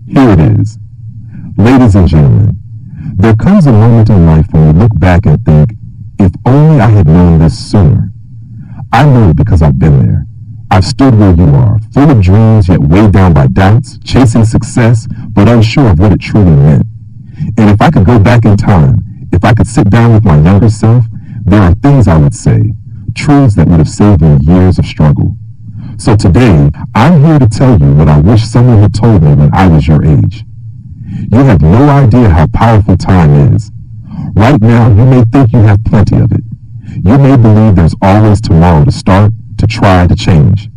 Here it is. Ladies and gentlemen, there comes a moment in life when we look back and think, if only I had known this sooner. I know because I've been there. I've stood where you are, full of dreams yet weighed down by doubts, chasing success but unsure of what it truly meant. And if I could go back in time, if I could sit down with my younger self, there are things I would say, truths that would have saved me years of struggle. So today, I'm here to tell you what I wish someone had told me when I was your age. You have no idea how powerful time is. Right now, you may think you have plenty of it. You may believe there's always tomorrow to start, to try, to change.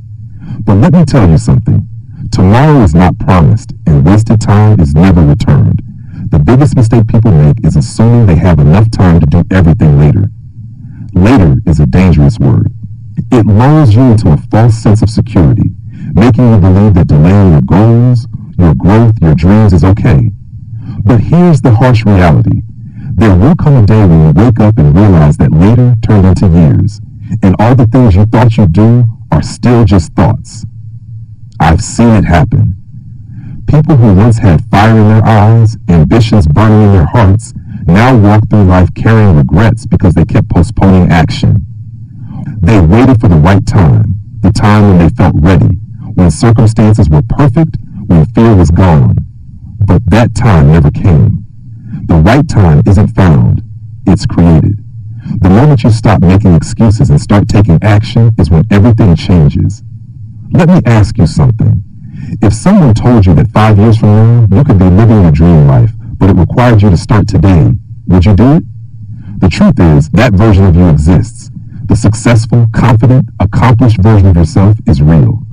But let me tell you something. Tomorrow is not promised, and wasted time is never returned. The biggest mistake people make is assuming they have enough time to do everything later. Later is a dangerous word. It lulls you into a false sense of security, making you believe that delaying your goals, your growth, your dreams is okay. But here's the harsh reality. There will come a day when you wake up and realize that later turned into years, and all the things you thought you'd do are still just thoughts. I've seen it happen. People who once had fire in their eyes, ambitions burning in their hearts, now walk through life carrying regrets because they kept postponing action. They waited for the right time, the time when they felt ready, when circumstances were perfect, when fear was gone. But that time never came. The right time isn't found, it's created. The moment you stop making excuses and start taking action is when everything changes. Let me ask you something. If someone told you that 5 years from now you could be living your dream life, but it required you to start today, would you do it? The truth is, that version of you exists. The successful, confident, accomplished version of yourself is real.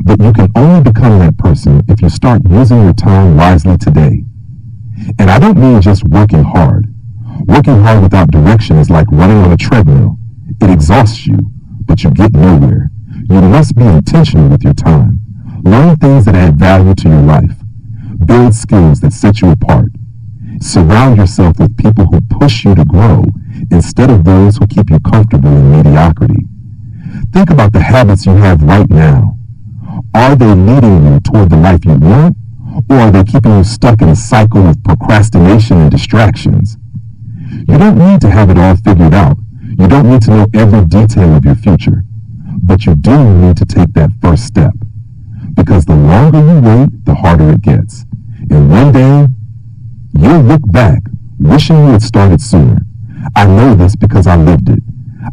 But you can only become that person if you start using your time wisely today. And I don't mean just working hard. Working hard without direction is like running on a treadmill. It exhausts you, but you get nowhere. You must be intentional with your time. Learn things that add value to your life. Build skills that set you apart. Surround yourself with people who push you to grow instead of those who keep you comfortable in mediocrity. Think about the habits you have right now. Are they leading you toward the life you want, or are they keeping you stuck in a cycle of procrastination and distractions? You don't need to have it all figured out. You don't need to know every detail of your future. But you do need to take that first step. Because the longer you wait, the harder it gets. And one day, you'll look back, wishing you had started sooner. I know this because I lived it.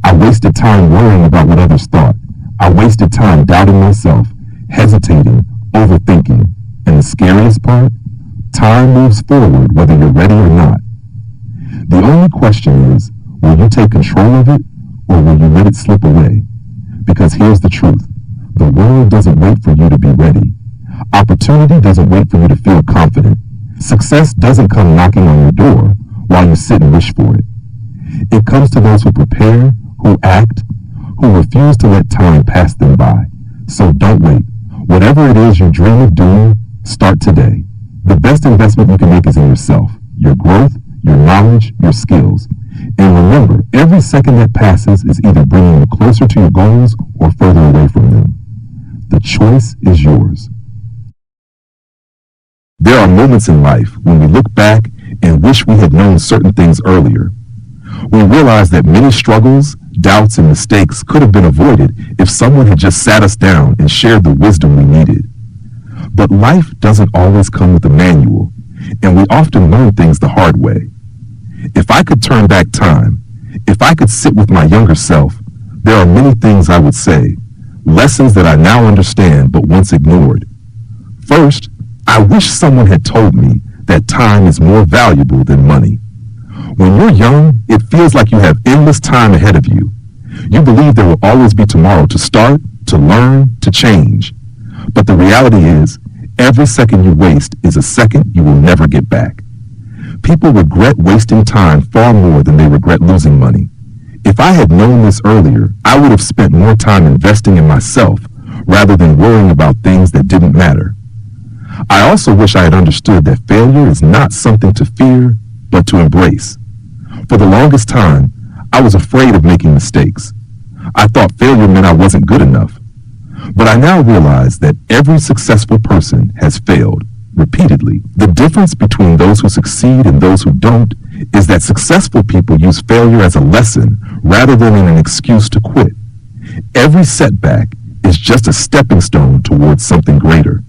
I wasted time worrying about what others thought. I wasted time doubting myself, hesitating, overthinking. And the scariest part, time moves forward whether you're ready or not. The only question is, will you take control of it, or will you let it slip away? Because here's the truth. The world doesn't wait for you to be ready. Opportunity doesn't wait for you to feel confident. Success doesn't come knocking on your door while you sit and wish for it. It comes to those who prepare, who act, who refuse to let time pass them by. So don't wait. Whatever it is you dream of doing, start today. The best investment you can make is in yourself, your growth, your knowledge, your skills. And remember, every second that passes is either bringing you closer to your goals or further away from them. The choice is yours. There are moments in life when we look back and wish we had known certain things earlier. We realize that many struggles, doubts, and mistakes could have been avoided if someone had just sat us down and shared the wisdom we needed. But life doesn't always come with a manual, and we often learn things the hard way. If I could turn back time, if I could sit with my younger self, there are many things I would say, lessons that I now understand but once ignored. First, I wish someone had told me that time is more valuable than money. When you're young, it feels like you have endless time ahead of you. You believe there will always be tomorrow to start, to learn, to change. But the reality is, every second you waste is a second you will never get back. People regret wasting time far more than they regret losing money. If I had known this earlier, I would have spent more time investing in myself rather than worrying about things that didn't matter. I also wish I had understood that failure is not something to fear, but to embrace. For the longest time, I was afraid of making mistakes. I thought failure meant I wasn't good enough. But I now realize that every successful person has failed. repeatedly. The difference between those who succeed and those who don't is that successful people use failure as a lesson rather than an excuse to quit. Every setback is just a stepping stone towards something greater.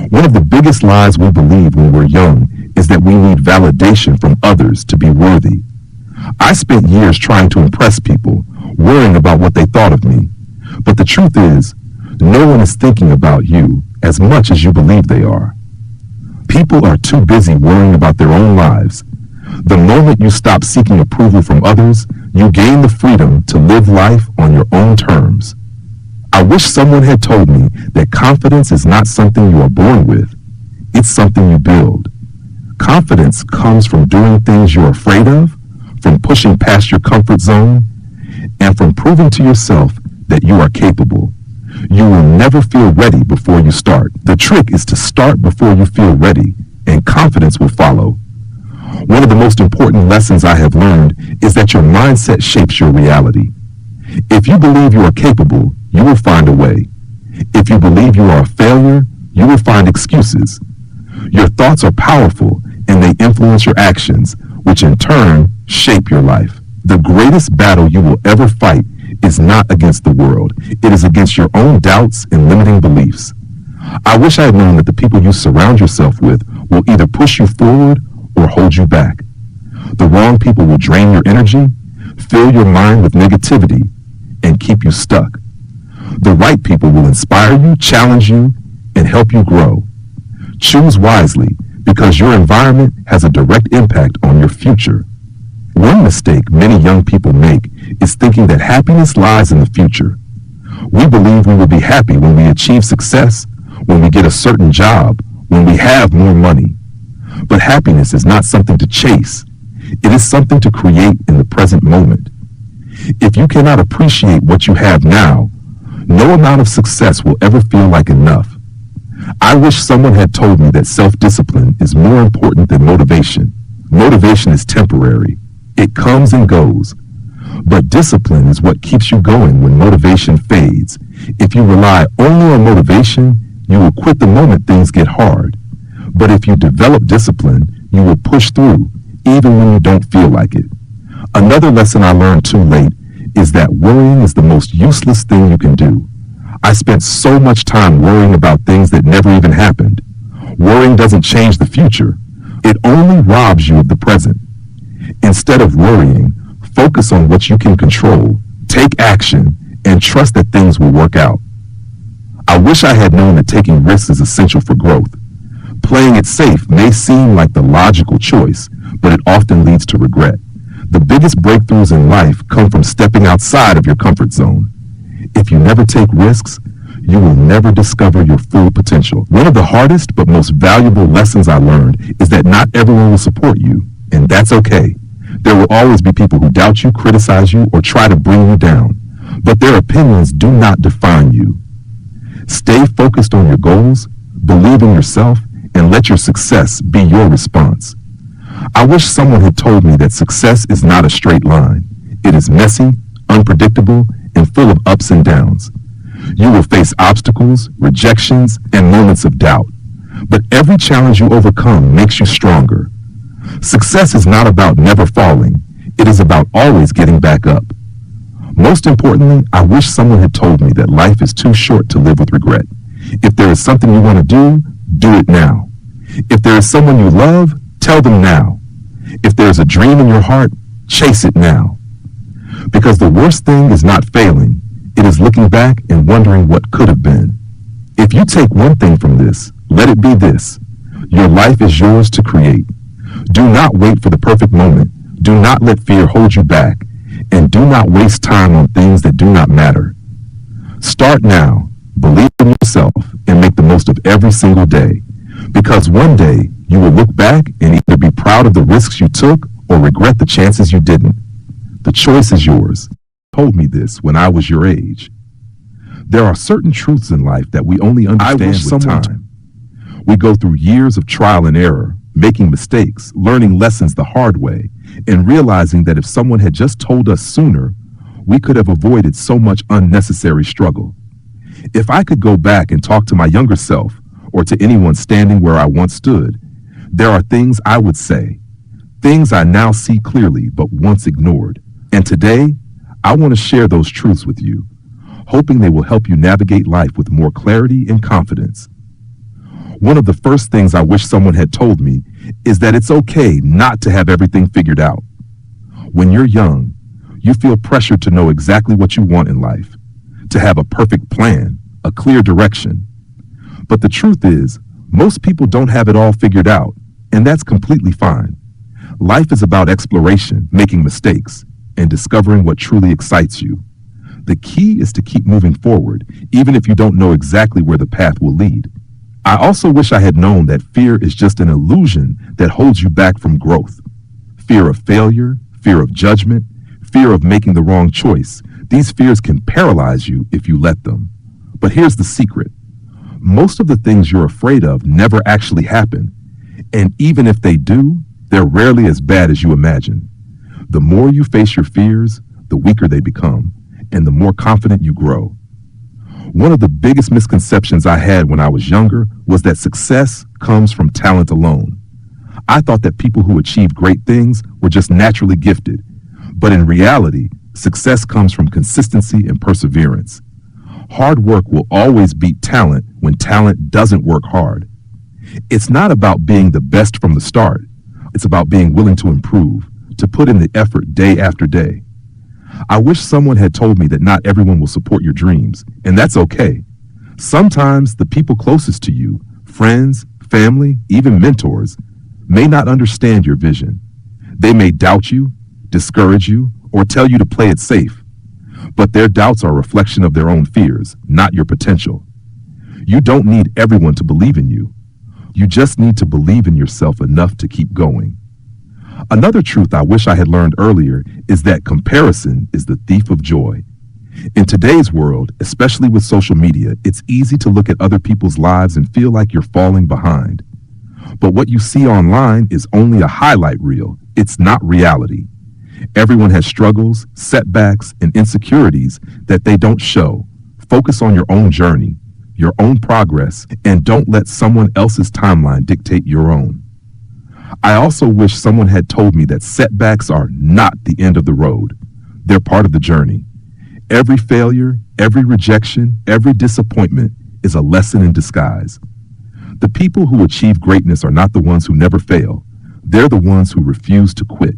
One of the biggest lies we believe when we're young is that we need validation from others to be worthy. I spent years trying to impress people, worrying about what they thought of me. But the truth is, no one is thinking about you as much as you believe they are. People are too busy worrying about their own lives. The moment you stop seeking approval from others, you gain the freedom to live life on your own terms. I wish someone had told me that confidence is not something you are born with. It's something you build. Confidence comes from doing things you're afraid of, from pushing past your comfort zone, and from proving to yourself that you are capable. You will never feel ready before you start. The trick is to start before you feel ready, and confidence will follow. One of the most important lessons I have learned is that your mindset shapes your reality. If you believe you are capable, you will find a way. If you believe you are a failure, you will find excuses. Your thoughts are powerful, and they influence your actions, which in turn shape your life. The greatest battle you will ever fight is not against the world. It is against your own doubts and limiting beliefs. I wish I had known that the people you surround yourself with will either push you forward or hold you back. The wrong people will drain your energy, fill your mind with negativity, and keep you stuck. The right people will inspire you, challenge you, and help you grow. Choose wisely, because your environment has a direct impact on your future. One mistake many young people make is thinking that happiness lies in the future. We believe we will be happy when we achieve success, when we get a certain job, when we have more money. But happiness is not something to chase. It is something to create in the present moment. If you cannot appreciate what you have now, no amount of success will ever feel like enough. I wish someone had told me that self-discipline is more important than motivation. Motivation is temporary. It comes and goes. But discipline is what keeps you going when motivation fades. If you rely only on motivation, you will quit the moment things get hard. But if you develop discipline, you will push through, even when you don't feel like it. Another lesson I learned too late is that worrying is the most useless thing you can do. I spent so much time worrying about things that never even happened. Worrying doesn't change the future. It only robs you of the present. Instead of worrying, focus on what you can control, take action, and trust that things will work out. I wish I had known that taking risks is essential for growth. Playing it safe may seem like the logical choice, but it often leads to regret. The biggest breakthroughs in life come from stepping outside of your comfort zone. If you never take risks, you will never discover your full potential. One of the hardest but most valuable lessons I learned is that not everyone will support you, and that's okay. There will always be people who doubt you, criticize you, or try to bring you down, but their opinions do not define you. Stay focused on your goals, believe in yourself, and let your success be your response. I wish someone had told me that success is not a straight line. It is messy, unpredictable, and full of ups and downs. You will face obstacles, rejections, and moments of doubt. But every challenge you overcome makes you stronger. Success is not about never falling. It is about always getting back up. Most importantly, I wish someone had told me that life is too short to live with regret. If there is something you want to do it now. If there is someone you love, tell them now. If there is a dream in your heart, chase it now. Because the worst thing is not failing. It is looking back and wondering what could have been. If you take one thing from this, let it be this. Your life is yours to create. Do not wait for the perfect moment. Do not let fear hold you back. And do not waste time on things that do not matter. Start now, believe in yourself, and make the most of every single day. Because one day, you will look back and either be proud of the risks you took or regret the chances you didn't. The choice is yours. Told me this when I was your age. There are certain truths in life that we only understand with time. We go through years of trial and error, making mistakes, learning lessons the hard way, and realizing that if someone had just told us sooner, we could have avoided so much unnecessary struggle. If I could go back and talk to my younger self, or to anyone standing where I once stood, there are things I would say, things I now see clearly but once ignored. And today, I want to share those truths with you, hoping they will help you navigate life with more clarity and confidence. One of the first things I wish someone had told me is that it's okay not to have everything figured out. When you're young, you feel pressured to know exactly what you want in life, to have a perfect plan, a clear direction. But the truth is, most people don't have it all figured out, and that's completely fine. Life is about exploration, making mistakes, and discovering what truly excites you. The key is to keep moving forward, even if you don't know exactly where the path will lead. I also wish I had known that fear is just an illusion that holds you back from growth. Fear of failure, fear of judgment, fear of making the wrong choice. These fears can paralyze you if you let them. But here's the secret. Most of the things you're afraid of never actually happen. And even if they do, they're rarely as bad as you imagine. The more you face your fears, the weaker they become, and the more confident you grow. One of the biggest misconceptions I had when I was younger was that success comes from talent alone. I thought that people who achieved great things were just naturally gifted. But in reality, success comes from consistency and perseverance. Hard work will always beat talent when talent doesn't work hard. It's not about being the best from the start. It's about being willing to improve, to put in the effort day after day. I wish someone had told me that not everyone will support your dreams, and that's okay. Sometimes the people closest to you, friends, family, even mentors, may not understand your vision. They may doubt you, discourage you, or tell you to play it safe. But their doubts are a reflection of their own fears, not your potential. You don't need everyone to believe in you. You just need to believe in yourself enough to keep going. Another truth I wish I had learned earlier is that comparison is the thief of joy. In today's world, especially with social media, it's easy to look at other people's lives and feel like you're falling behind. But what you see online is only a highlight reel. It's not reality. Everyone has struggles, setbacks, and insecurities that they don't show. Focus on your own journey, your own progress, and don't let someone else's timeline dictate your own. I also wish someone had told me that setbacks are not the end of the road. They're part of the journey. Every failure, every rejection, every disappointment is a lesson in disguise. The people who achieve greatness are not the ones who never fail. They're the ones who refuse to quit.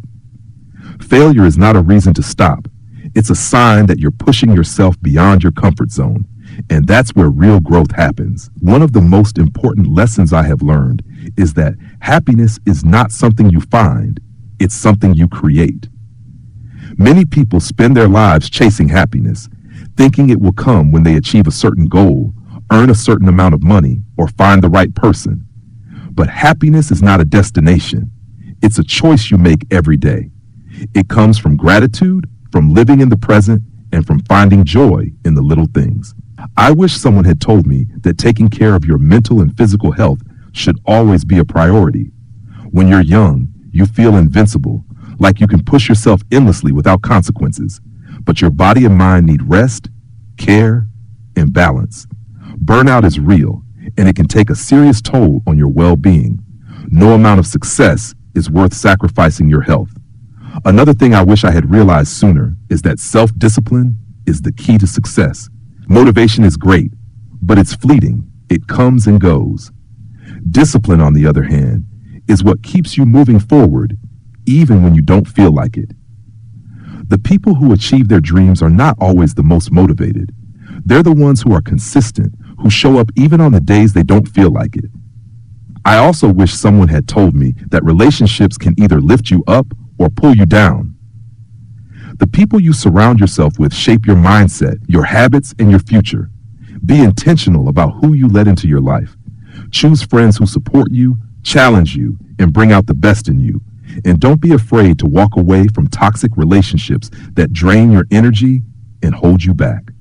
Failure is not a reason to stop. It's a sign that you're pushing yourself beyond your comfort zone. And that's where real growth happens. One of the most important lessons I have learned is that happiness is not something you find, it's something you create. Many people spend their lives chasing happiness, thinking it will come when they achieve a certain goal, earn a certain amount of money, or find the right person. But happiness is not a destination. It's a choice you make every day. It comes from gratitude, from living in the present, and from finding joy in the little things. I wish someone had told me that taking care of your mental and physical health should always be a priority. When you're young, you feel invincible, like you can push yourself endlessly without consequences. But your body and mind need rest, care, and balance. Burnout is real, and it can take a serious toll on your well-being. No amount of success is worth sacrificing your health. Another thing I wish I had realized sooner is that self-discipline is the key to success. Motivation is great, but it's fleeting. It comes and goes. Discipline, on the other hand, is what keeps you moving forward, even when you don't feel like it. The people who achieve their dreams are not always the most motivated. They're the ones who are consistent, who show up even on the days they don't feel like it. I also wish someone had told me that relationships can either lift you up or pull you down. The people you surround yourself with shape your mindset, your habits, and your future. Be intentional about who you let into your life. Choose friends who support you, challenge you, and bring out the best in you. And don't be afraid to walk away from toxic relationships that drain your energy and hold you back.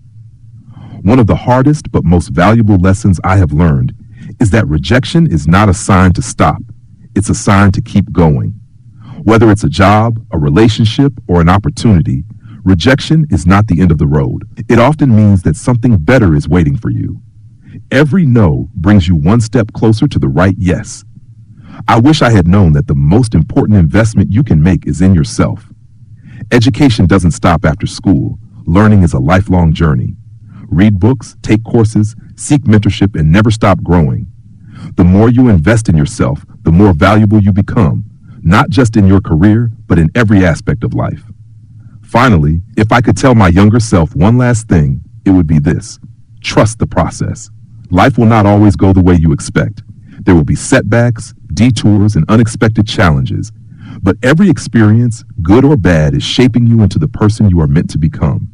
One of the hardest but most valuable lessons I have learned is that rejection is not a sign to stop. It's a sign to keep going. Whether it's a job, a relationship, or an opportunity, rejection is not the end of the road. It often means that something better is waiting for you. Every no brings you one step closer to the right yes. I wish I had known that the most important investment you can make is in yourself. Education doesn't stop after school. Learning is a lifelong journey. Read books, take courses, seek mentorship, and never stop growing. The more you invest in yourself, the more valuable you become, not just in your career, but in every aspect of life. Finally, if I could tell my younger self one last thing, it would be this: trust the process. Life will not always go the way you expect. There will be setbacks, detours, and unexpected challenges. But every experience, good or bad, is shaping you into the person you are meant to become.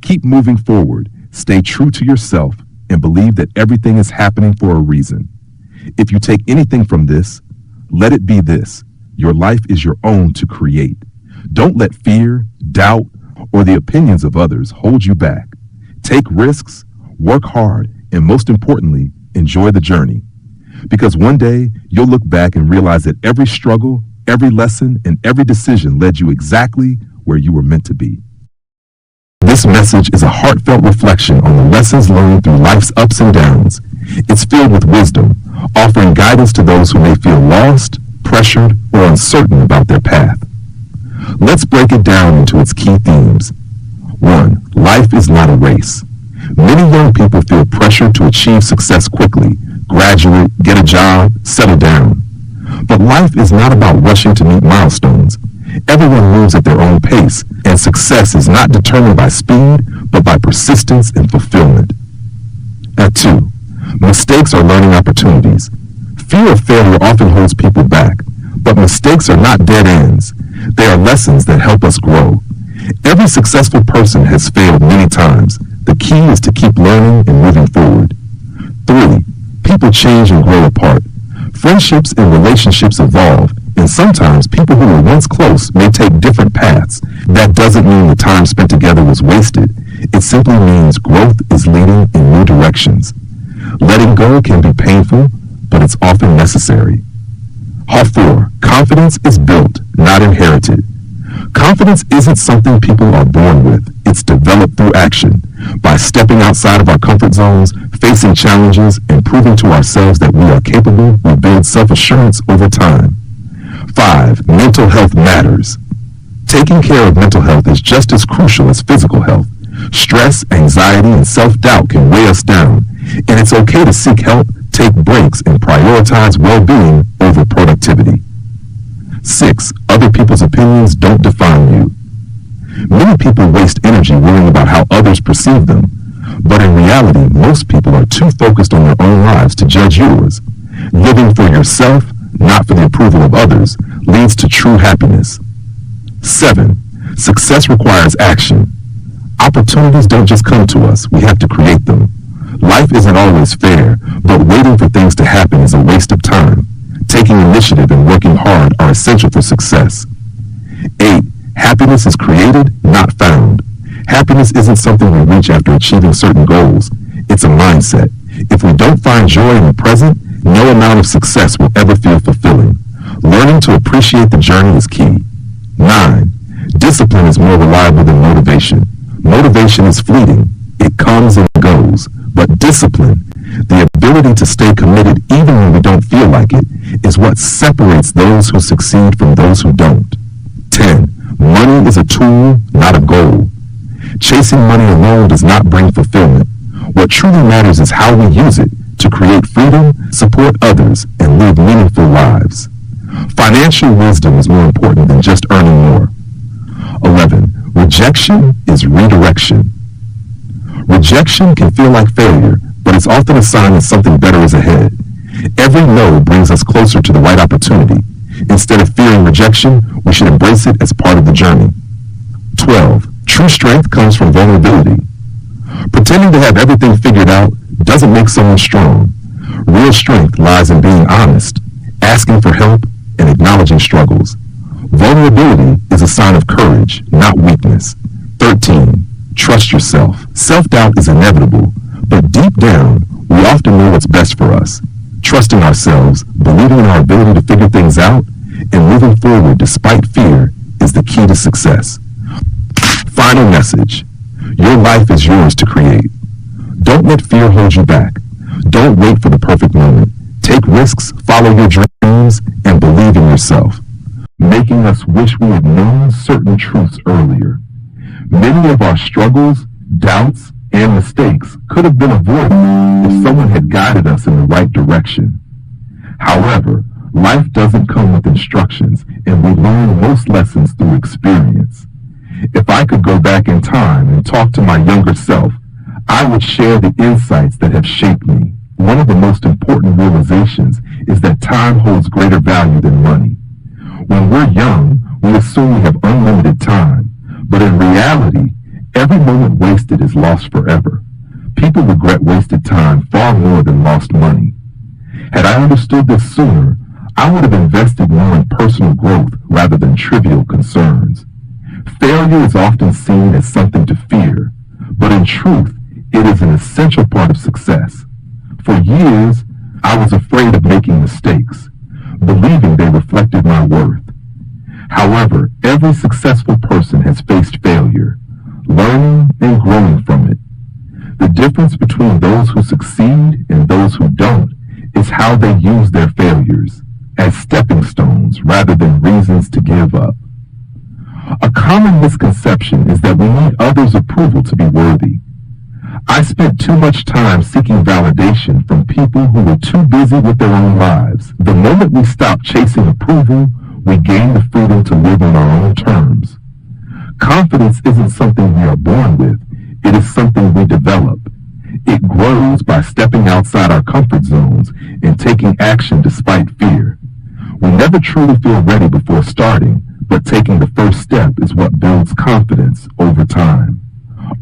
Keep moving forward, stay true to yourself, and believe that everything is happening for a reason. If you take anything from this, let it be this: your life is your own to create. Don't let fear, doubt, or the opinions of others hold you back. Take risks, work hard, and most importantly, enjoy the journey. Because one day, you'll look back and realize that every struggle, every lesson, and every decision led you exactly where you were meant to be. This message is a heartfelt reflection on the lessons learned through life's ups and downs. It's filled with wisdom, offering guidance to those who may feel lost, pressured, or uncertain about their path. Let's break it down into its key themes. 1. Life is not a race. Many young people feel pressured to achieve success quickly, graduate, get a job, settle down. But life is not about rushing to meet milestones. Everyone moves at their own pace, and success is not determined by speed, but by persistence and fulfillment. 2. Mistakes are learning opportunities. Fear of failure often holds people back, but mistakes are not dead ends. They are lessons that help us grow. Every successful person has failed many times. The key is to keep learning and moving forward. 3. People change and grow apart. Friendships and relationships evolve, and sometimes people who were once close may take different paths. That doesn't mean the time spent together was wasted. It simply means growth is leading in new directions. Letting go can be painful, but it's often necessary. 4. Confidence is built, not inherited. Confidence isn't something people are born with. It's developed through action. By stepping outside of our comfort zones, facing challenges, and proving to ourselves that we are capable, we build self-assurance over time. 5. Mental health matters. Taking care of mental health is just as crucial as physical health. Stress, anxiety, and self-doubt can weigh us down, and it's okay to seek help, take breaks, and prioritize well-being over productivity. 6. Other people's opinions don't define you. Many people waste energy worrying about how others perceive them, but in reality, most people are too focused on their own lives to judge yours. Living for yourself, not for the approval of others, leads to true happiness. 7. Success requires action. Opportunities don't just come to us, we have to create them. Life isn't always fair, but waiting for things to happen is a waste of time. Taking initiative and working hard are essential for success. 8. Happiness is created, not found. Happiness isn't something we reach after achieving certain goals. It's a mindset. If we don't find joy in the present, no amount of success will ever feel fulfilling. Learning to appreciate the journey is key. 9. Discipline is more reliable than motivation. Motivation is fleeting. It comes and goes. But discipline, the ability to stay committed even when we don't feel like it, is what separates those who succeed from those who don't. 10. Money is a tool, not a goal. Chasing money alone does not bring fulfillment. What truly matters is how we use it to create freedom, support others, and live meaningful lives. Financial wisdom is more important than just earning more. 11. Rejection is redirection. Rejection can feel like failure, but it's often a sign that something better is ahead. Every no brings us closer to the right opportunity. Instead of fearing rejection, we should embrace it as part of the journey. 12. True strength comes from vulnerability. Pretending to have everything figured out doesn't make someone strong. Real strength lies in being honest, asking for help, and acknowledging struggles. Vulnerability is a sign of courage, not weakness. 13. Trust yourself. Self-doubt is inevitable, but deep down, we often know what's best for us. Trusting ourselves, believing in our ability to figure things out, and moving forward despite fear is the key to success. Final message. Your life is yours to create. Don't let fear hold you back. Don't wait for the perfect moment. Take risks, follow your dreams, and believe in yourself, making us wish we had known certain truths earlier. Many of our struggles, doubts, and mistakes could have been avoided if someone had guided us in the right direction. However, life doesn't come with instructions, and we learn most lessons through experience. If I could go back in time and talk to my younger self, I would share the insights that have shaped me. One of the most important realizations is that time holds greater value than money. When we're young, we assume we have unlimited time, but in reality, every moment wasted is lost forever. People regret wasted time far more than lost money. Had I understood this sooner, I would have invested more in personal growth rather than trivial concerns. Failure is often seen as something to fear, but in truth, it is an essential part of success. For years, I was afraid of making mistakes, believing they reflected my worth. However, every successful person has faced failure, learning and growing from it. The difference between those who succeed and those who don't is how they use their failures as stepping stones rather than reasons to give up. A common misconception is that we need others' approval to be worthy. I spent too much time seeking validation from people who were too busy with their own lives. The moment we stop chasing approval, we gain the freedom to live on our own terms. Confidence isn't something we are born with. It is something we develop. It grows by stepping outside our comfort zones and taking action despite fear. We never truly feel ready before starting, but taking the first step is what builds confidence over time.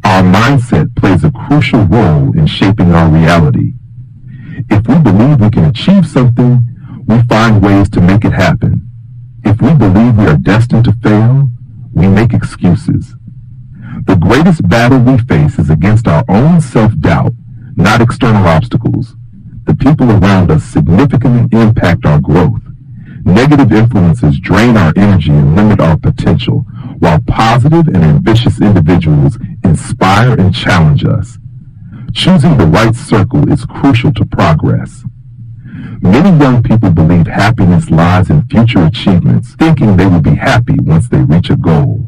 Our mindset plays a crucial role in shaping our reality. If we believe we can achieve something, we find ways to make it happen. If we believe we are destined to fail, we make excuses. The greatest battle we face is against our own self-doubt, not external obstacles. The people around us significantly impact our growth. Negative influences drain our energy and limit our potential, while positive and ambitious individuals inspire and challenge us. Choosing the right circle is crucial to progress. Many young people believe happiness lies in future achievements, thinking they will be happy once they reach a goal.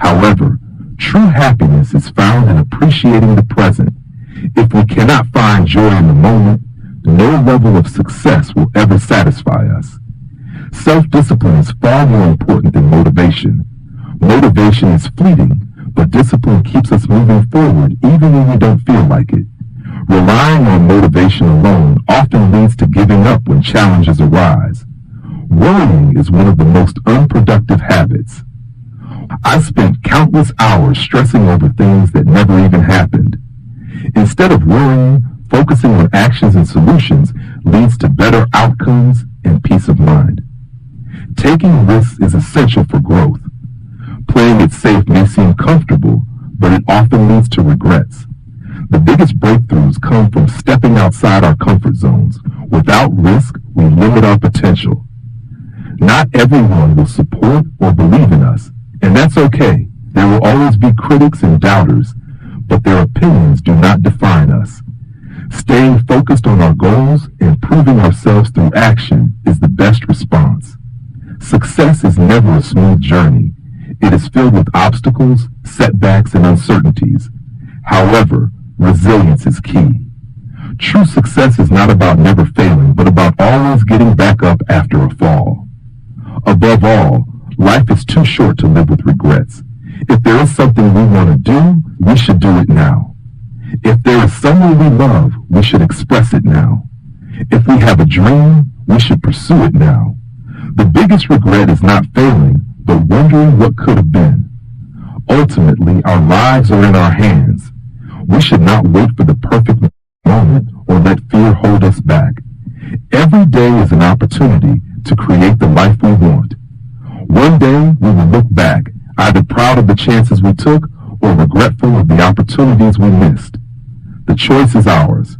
However, true happiness is found in appreciating the present. If we cannot find joy in the moment, no level of success will ever satisfy us. Self-discipline is far more important than motivation. Motivation is fleeting, but discipline keeps us moving forward even when we don't feel like it. Relying on motivation alone often leads to giving up when challenges arise. Worrying is one of the most unproductive habits. I spent countless hours stressing over things that never even happened. Instead of worrying, focusing on actions and solutions leads to better outcomes and peace of mind. Taking risks is essential for growth. Playing it safe may seem comfortable, but it often leads to regrets. The biggest breakthroughs come from stepping outside our comfort zones. Without risk, we limit our potential. Not everyone will support or believe in us, and that's okay. There will always be critics and doubters, but their opinions do not define us. Staying focused on our goals and proving ourselves through action is the best response. Success is never a smooth journey. It is filled with obstacles, setbacks, and uncertainties. However, resilience is key. True success is not about never failing, but about always getting back up after a fall. Above all, life is too short to live with regrets. If there is something we want to do, we should do it now. If there is someone we love, we should express it now. If we have a dream, we should pursue it now. The biggest regret is not failing, but wondering what could have been. Ultimately, our lives are in our hands. We should not wait for the perfect moment or let fear hold us back. Every day is an opportunity to create the life we want. One day, we will look back, either proud of the chances we took or regretful of the opportunities we missed. The choice is ours.